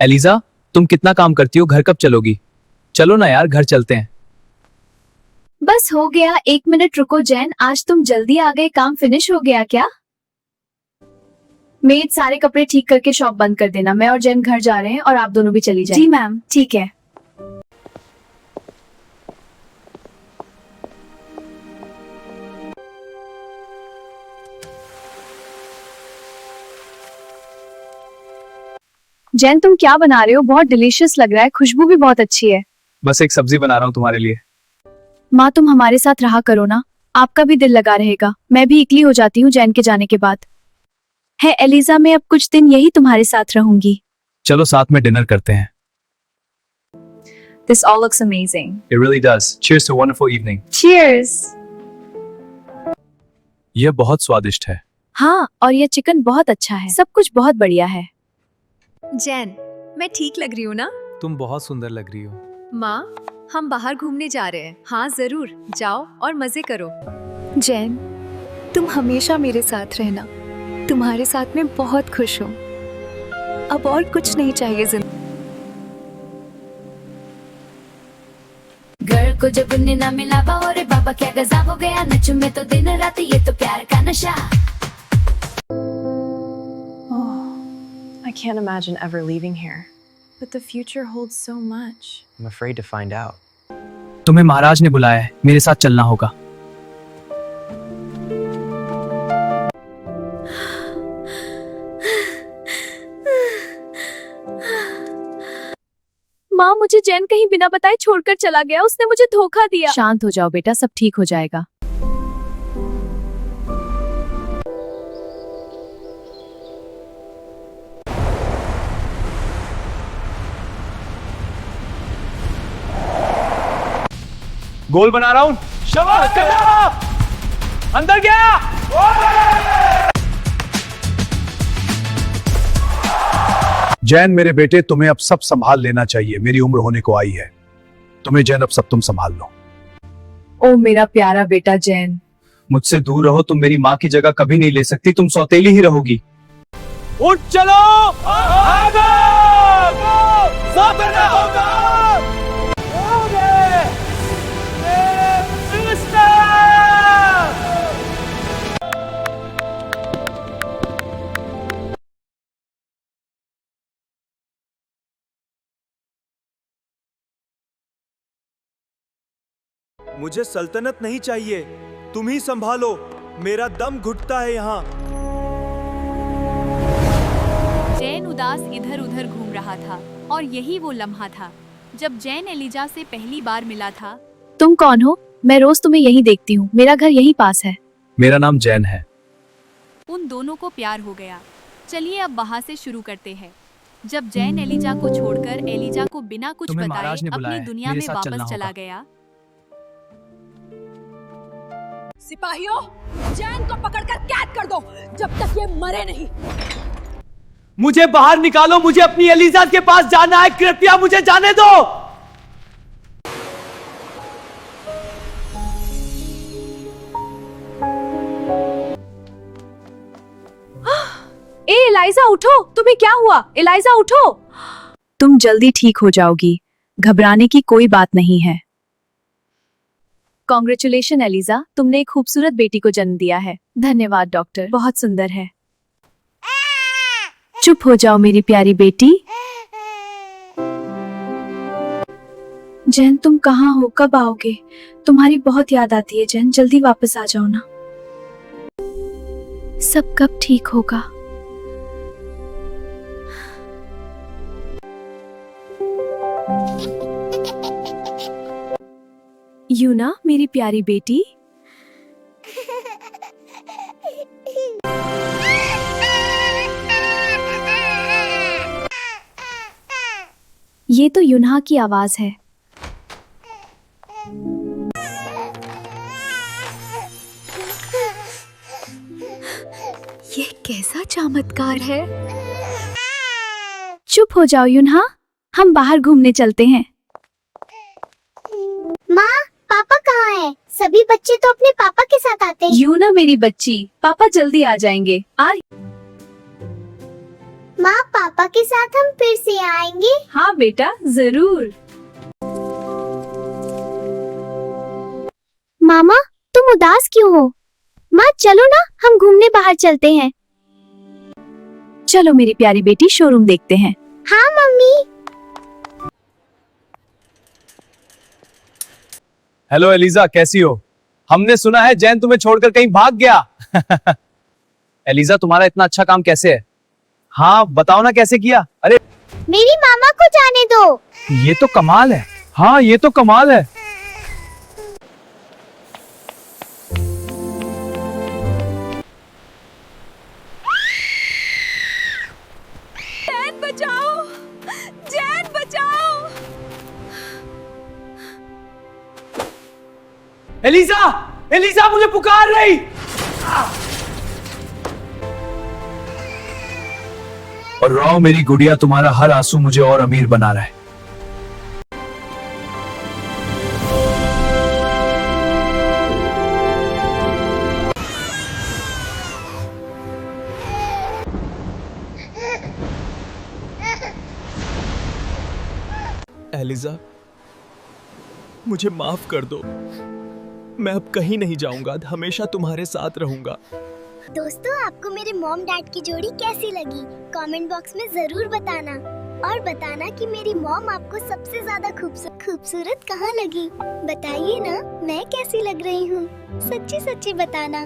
Elijah, तुम कितना काम करती हो, घर कब चलोगी? चलो ना यार, घर चलते हैं। बस हो गया, 1 मिनट रुको जैन, आज तुम जल्दी आ गए, काम फिनिश हो गया क्या? मेड सारे कपड़े ठीक करके शॉप बंद कर देना, मैं और जैन घर जा रहे हैं और आप दोनों भी चली जाए। जी मैम, ठीक है। जैन तुम क्या बना रहे हो? बहुत डिलीशियस लग रहा है, खुशबू भी बहुत अच्छी है। बस एक सब्जी बना रहा हूँ तुम्हारे लिए। माँ तुम हमारे साथ रहा करो ना, आपका भी दिल लगा रहेगा। मैं भी इकली हो जाती हूँ जैन के जाने के बाद। है एलिजा, मैं अब कुछ दिन यही तुम्हारे साथ रहूंगी। चलो साथ में डिनर करते हैं। This all looks amazing. It really does. Cheers to a wonderful evening. Cheers. यह बहुत स्वादिष्ट है। हाँ, और ये चिकन बहुत अच्छा है, सब कुछ बहुत बढ़िया है। जैन, मैं ठीक लग रही हूँ ना? तुम बहुत सुंदर लग रही हो। माँ, हम बाहर घूमने जा रहे हैं। हाँ जरूर, जाओ और मजे करो। जैन, तुम हमेशा मेरे साथ रहना, तुम्हारे साथ मैं बहुत खुश हूँ। अब और कुछ नहीं चाहिए जिंदगी। घर को जब उन्हें ना मिला और बाबा क्या गजब हो गया, नचूं मैं तो दिन रात, ये तो प्यार का नशा। I can't imagine ever leaving here, but the future holds so much. I'm afraid to find out. तुम्हें महाराज ने बुलाया है, मेरे साथ चलना होगा। माँ, मुझे जैन कहीं बिना बताए छोड़कर चला गया, उसने मुझे धोखा दिया। शांत हो जाओ बेटा, सब ठीक हो जाएगा। गोल बना रहा हूँ। शाबाश, अंदर गया। जैन मेरे बेटे, तुम्हें अब सब संभाल लेना चाहिए, मेरी उम्र होने को आई है। तुम्हें जैन अब सब तुम संभाल लो। ओ मेरा प्यारा बेटा जैन। मुझसे दूर रहो, तुम मेरी माँ की जगह कभी नहीं ले सकती, तुम सौतेली ही रहोगी। उठ चलो, आगे, सब होगा। मुझे सल्तनत नहीं चाहिए, तुम ही संभालो, मेरा दम घुटता है यहाँ। जैन उदास इधर उधर घूम रहा था और यही वो लम्हा था जब जैन एलिजा से पहली बार मिला था। तुम कौन हो? मैं रोज तुम्हें यहीं देखती हूँ, मेरा घर यहीं पास है। मेरा नाम जैन है। उन दोनों को प्यार हो गया। चलिए अब वहाँ से शुरू करते हैं। जब जैन एलिजा को छोड़कर एलिजा को बिना कुछ बताए अपनी दुनिया में वापस चला गया। सिपाहियों, जैन को पकड़कर कैद कर दो जब तक ये मरे नहीं। मुझे बाहर निकालो, मुझे अपनी एलिजा के पास जाना है, कृपया मुझे जाने दो। ए एलाइजा उठो, तुम्हें क्या हुआ? एलाइजा उठो। तुम जल्दी ठीक हो जाओगी, घबराने की कोई बात नहीं है। कॉन्ग्रेचुलेशन एलिजा, तुमने एक खूबसूरत बेटी को जन्म दिया है। धन्यवाद डॉक्टर, बहुत सुंदर है। चुप हो जाओ मेरी प्यारी बेटी। जैन तुम कहाँ हो, कब आओगे? तुम्हारी बहुत याद आती है जैन, जल्दी वापस आ जाओ ना। सब कब ठीक होगा? यूना मेरी प्यारी बेटी। ये तो यूना की आवाज है। ये कैसा चमत्कार है। चुप हो जाओ यूना, हम बाहर घूमने चलते हैं। माँ, पापा कहाँ है? सभी बच्चे तो अपने पापा के साथ आते हैं। यूना मेरी बच्ची, पापा जल्दी आ जाएंगे। माँ पापा के साथ हम फिर से आएंगे। हाँ बेटा जरूर। मामा तुम उदास क्यों हो? माँ चलो ना हम घूमने बाहर चलते हैं। चलो मेरी प्यारी बेटी शोरूम देखते हैं। हाँ मम्मी। हेलो एलिजा, कैसी हो? हमने सुना है जैन तुम्हें छोड़कर कहीं भाग गया। एलिजा तुम्हारा इतना अच्छा काम कैसे है? हाँ बताओ ना कैसे किया? अरे मेरी मामा को जाने दो। ये तो कमाल है। हाँ ये तो कमाल है। जैन बचाओ, जैन बचाओ। एलिजा, एलिजा मुझे पुकार रही। और राव मेरी गुड़िया, तुम्हारा हर आंसू मुझे और अमीर बना रहा है। एलिजा, मुझे माफ कर दो। मैं अब कहीं नहीं जाऊंगा, हमेशा तुम्हारे साथ रहूंगा। दोस्तों आपको मेरे मॉम डैड की जोड़ी कैसी लगी? कमेंट बॉक्स में जरूर बताना और बताना कि मेरी मॉम आपको सबसे ज्यादा खूबसूरत कहाँ लगी। बताइए ना मैं कैसी लग रही हूँ, सच्ची सच्ची बताना।